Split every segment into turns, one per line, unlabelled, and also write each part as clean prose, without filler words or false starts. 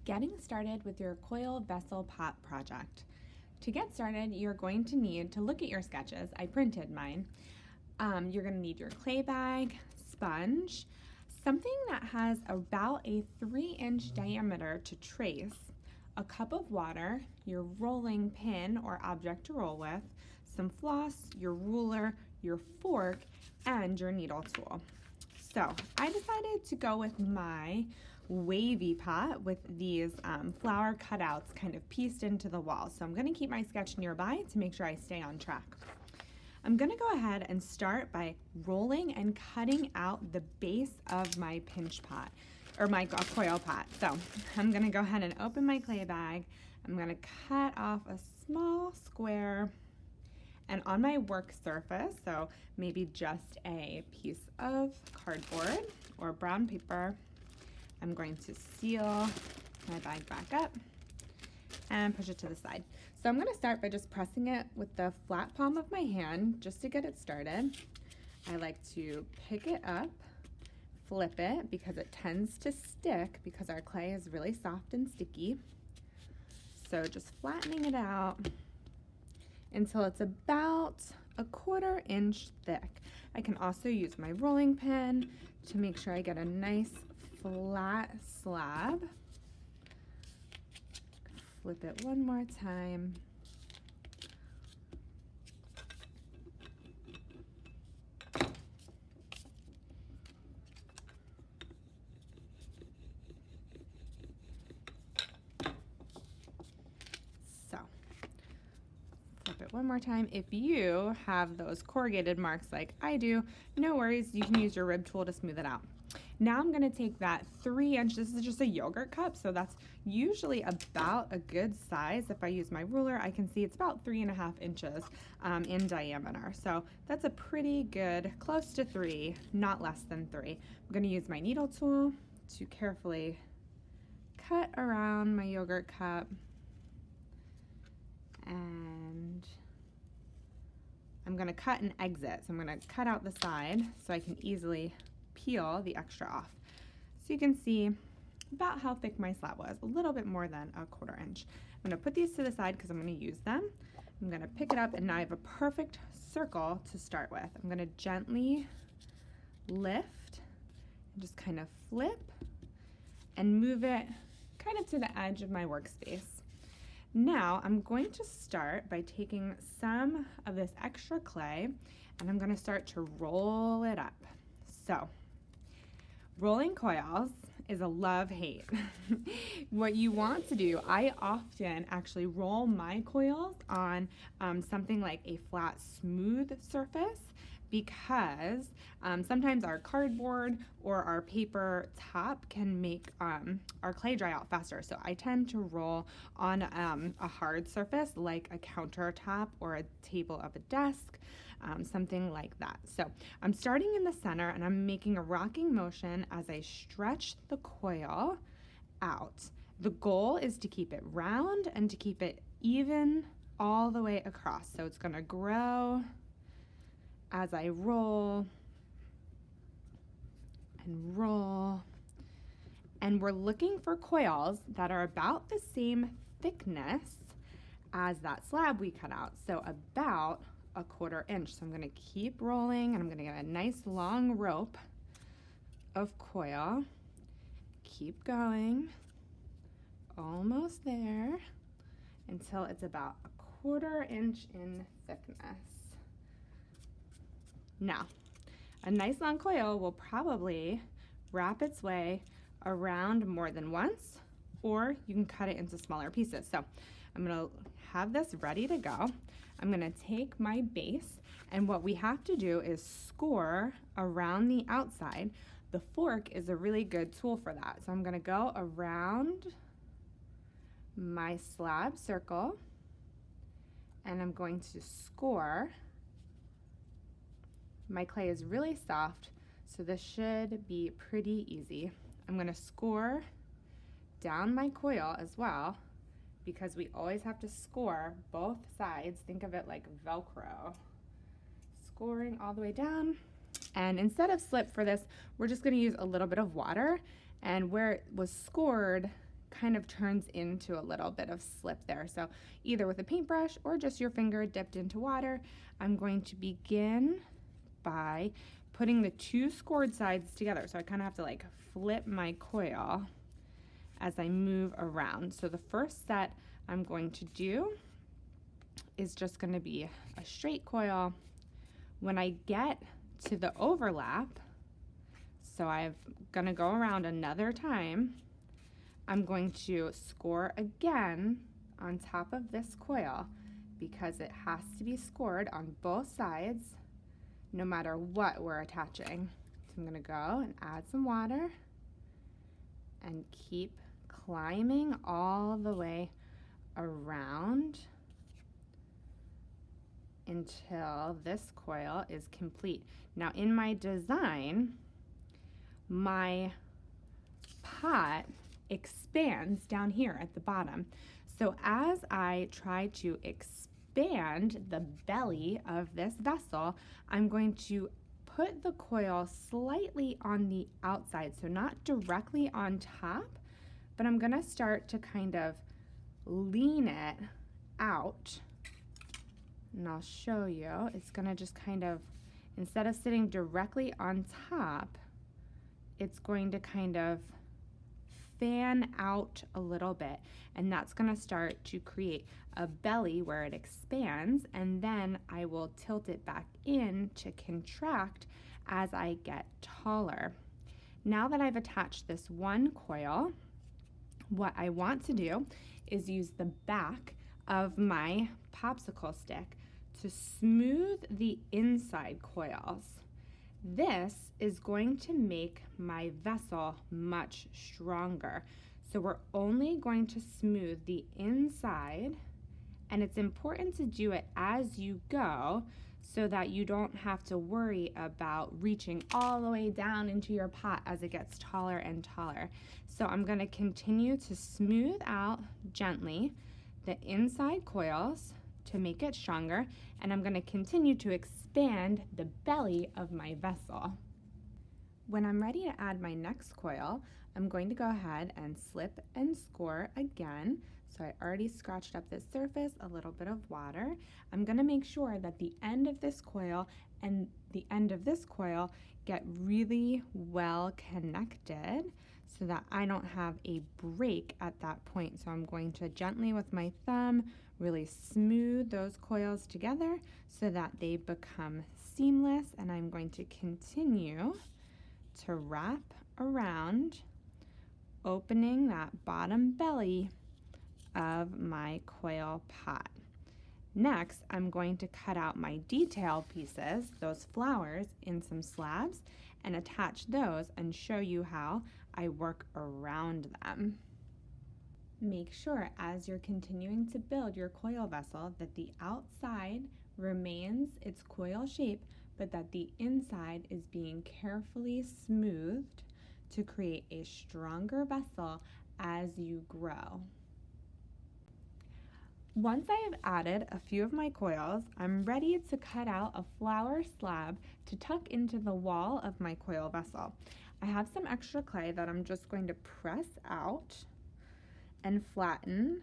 Getting started with your coil vessel pot project. To get started, you're going to need to look at your sketches. I printed mine. You're going to need your clay bag, sponge, something that has about a 3-inch diameter to trace, a cup of water, your rolling pin or object to roll with, some floss, your ruler, your fork, and your needle tool. So I decided to go with my wavy pot with these flower cutouts kind of pieced into the wall. So I'm going to keep my sketch nearby to make sure I stay on track. I'm going to go ahead and start by rolling and cutting out the base of my pinch pot or my coil pot. So I'm going to go ahead and open my clay bag. I'm going to cut off a small square, and on my work surface, so maybe just a piece of cardboard or brown paper, I'm going to seal my bag back up and push it to the side. So I'm going to start by just pressing it with the flat palm of my hand just to get it started. I like to pick it up, flip it because it tends to stick because our clay is really soft and sticky. So just flattening it out until it's about a 1/4 inch thick. I can also use my rolling pin to make sure I get a nice flat slab. Flip it one more time. So flip it one more time. If you have those corrugated marks like I do, no worries, you can use your rib tool to smooth it out. Now I'm going to take that 3-inch, this is just a yogurt cup, so that's usually about a good size. If I use my ruler, I can see it's about 3.5 inches in diameter. So that's a pretty good, close to 3, not less than 3. I'm going to use my needle tool to carefully cut around my yogurt cup, and I'm going to cut and exit. So I'm going to cut out the side so I can easily peel the extra off. So you can see about how thick my slab was, a little bit more than a 1/4 inch. I'm going to put these to the side because I'm going to use them. I'm going to pick it up, and now I have a perfect circle to start with. I'm going to gently lift and just kind of flip and move it kind of to the edge of my workspace. Now I'm going to start by taking some of this extra clay, and I'm going to start to roll it up. So rolling coils is a love-hate. What you want to do, I often actually roll my coils on something like a flat, smooth surface because sometimes our cardboard or our paper top can make our clay dry out faster. So I tend to roll on a hard surface like a countertop or a table of a desk, something like that. So I'm starting in the center, and I'm making a rocking motion as I stretch the coil out. The goal is to keep it round and to keep it even all the way across. So it's going to grow as I roll and roll. And we're looking for coils that are about the same thickness as that slab we cut out. So about a 1/4 inch. So I'm going to keep rolling, and I'm going to get a nice long rope of coil. Keep going, almost there, until it's about a 1/4 inch in thickness. Now, a nice long coil will probably wrap its way around more than once, or you can cut it into smaller pieces. So I'm going to have this ready to go. I'm going to take my base, and what we have to do is score around the outside. The fork is a really good tool for that. So I'm going to go around my slab circle, and I'm going to score. My clay is really soft, so this should be pretty easy. I'm going to score down my coil as well, because we always have to score both sides. Think of it like Velcro. Scoring all the way down. And instead of slip for this, we're just going to use a little bit of water, and where it was scored kind of turns into a little bit of slip there. So either with a paintbrush or just your finger dipped into water, I'm going to begin by putting the two scored sides together. So I kind of have to like flip my coil as I move around. So the first set I'm going to do is just going to be a straight coil. When I get to the overlap, so I'm going to go around another time, I'm going to score again on top of this coil because it has to be scored on both sides no matter what we're attaching. So I'm going to go and add some water and keep climbing all the way around until this coil is complete. Now in my design, my pot expands down here at the bottom. So as I try to expand the belly of this vessel, I'm going to put the coil slightly on the outside, so not directly on top, but I'm going to start to kind of lean it out. And I'll show you. It's going to just kind of, instead of sitting directly on top, it's going to kind of fan out a little bit, and that's going to start to create a belly where it expands, and then I will tilt it back in to contract as I get taller. Now that I've attached this one coil, what I want to do is use the back of my popsicle stick to smooth the inside coils. This is going to make my vessel much stronger. So we're only going to smooth the inside, and it's important to do it as you go so that you don't have to worry about reaching all the way down into your pot as it gets taller and taller. So I'm going to continue to smooth out gently the inside coils to make it stronger, and I'm going to continue to expand the belly of my vessel. When I'm ready to add my next coil, I'm going to go ahead and slip and score again. So I already scratched up this surface, a little bit of water. I'm going to make sure that the end of this coil and the end of this coil get really well connected so that I don't have a break at that point. So I'm going to gently with my thumb really smooth those coils together so that they become seamless, and I'm going to continue to wrap around, opening that bottom belly of my coil pot. Next, I'm going to cut out my detail pieces, those flowers, in some slabs and attach those and show you how I work around them. Make sure as you're continuing to build your coil vessel that the outside remains its coil shape, but that the inside is being carefully smoothed to create a stronger vessel as you grow. Once I have added a few of my coils, I'm ready to cut out a flower slab to tuck into the wall of my coil vessel. I have some extra clay that I'm just going to press out and flatten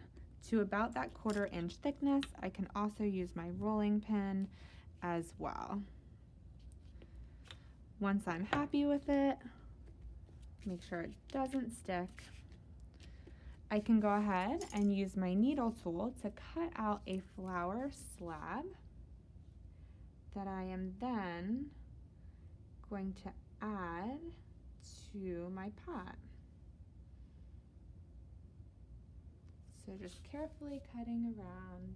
to about that 1/4 inch thickness. I can also use my rolling pin as well. Once I'm happy with it, make sure it doesn't stick, I can go ahead and use my needle tool to cut out a flower slab that I am then going to add to my pot. So just carefully cutting around.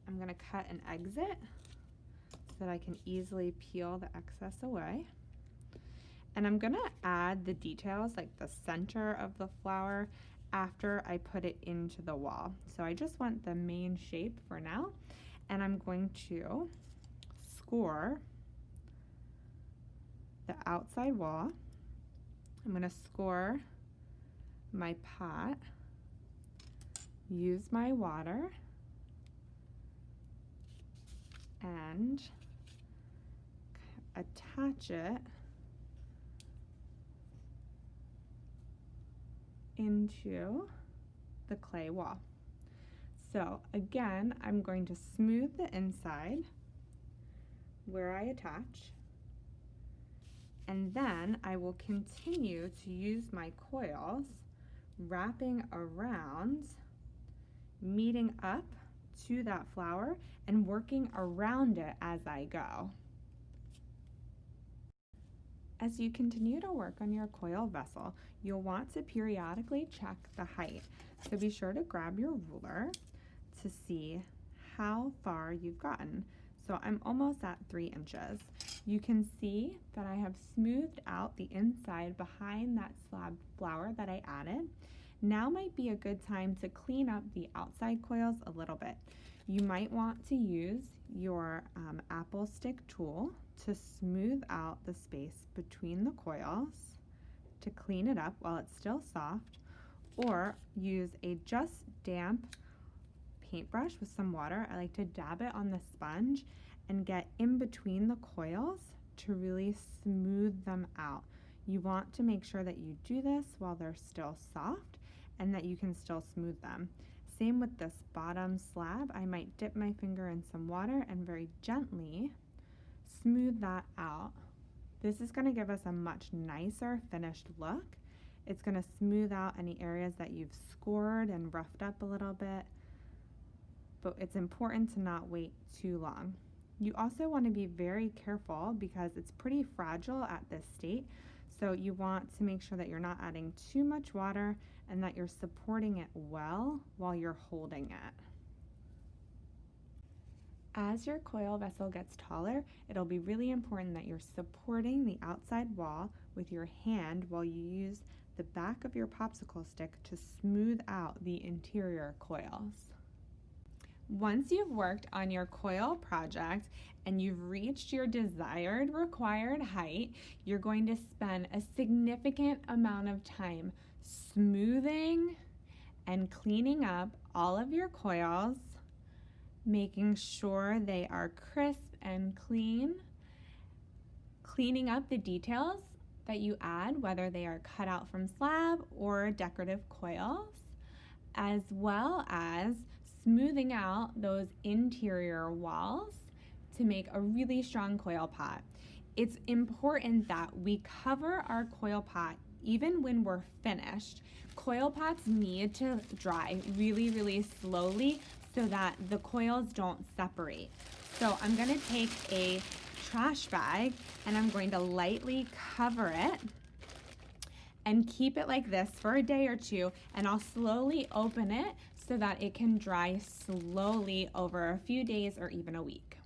I'm going to cut an exit so that I can easily peel the excess away. And I'm going to add the details, like the center of the flower, after I put it into the wall. So I just want the main shape for now, and I'm going to score the outside wall. I'm going to score my pot, use my water, and attach it into the clay wall. So again, I'm going to smooth the inside where I attach, and then I will continue to use my coils, wrapping around, meeting up to that flower and working around it as I go. As you continue to work on your coil vessel, you'll want to periodically check the height. So be sure to grab your ruler to see how far you've gotten. So I'm almost at 3 inches. You can see that I have smoothed out the inside behind that slab flower that I added. Now might be a good time to clean up the outside coils a little bit. You might want to use your apple stick tool to smooth out the space between the coils to clean it up while it's still soft, or use a just damp paintbrush with some water. I like to dab it on the sponge and get in between the coils to really smooth them out. You want to make sure that you do this while they're still soft and that you can still smooth them. Same with this bottom slab. I might dip my finger in some water and very gently smooth that out. This is going to give us a much nicer finished look. It's going to smooth out any areas that you've scored and roughed up a little bit, but it's important to not wait too long. You also want to be very careful because it's pretty fragile at this state, so you want to make sure that you're not adding too much water and that you're supporting it well while you're holding it. As your coil vessel gets taller, it'll be really important that you're supporting the outside wall with your hand while you use the back of your popsicle stick to smooth out the interior coils. Once you've worked on your coil project and you've reached your desired required height, you're going to spend a significant amount of time smoothing and cleaning up all of your coils, making sure they are crisp and clean, cleaning up the details that you add, whether they are cut out from slab or decorative coils, as well as smoothing out those interior walls to make a really strong coil pot. It's important that we cover our coil pot even when we're finished. Coil pots need to dry really, really slowly so that the coils don't separate. So I'm going to take a trash bag and I'm going to lightly cover it and keep it like this for a day or two, and I'll slowly open it so that it can dry slowly over a few days or even a week.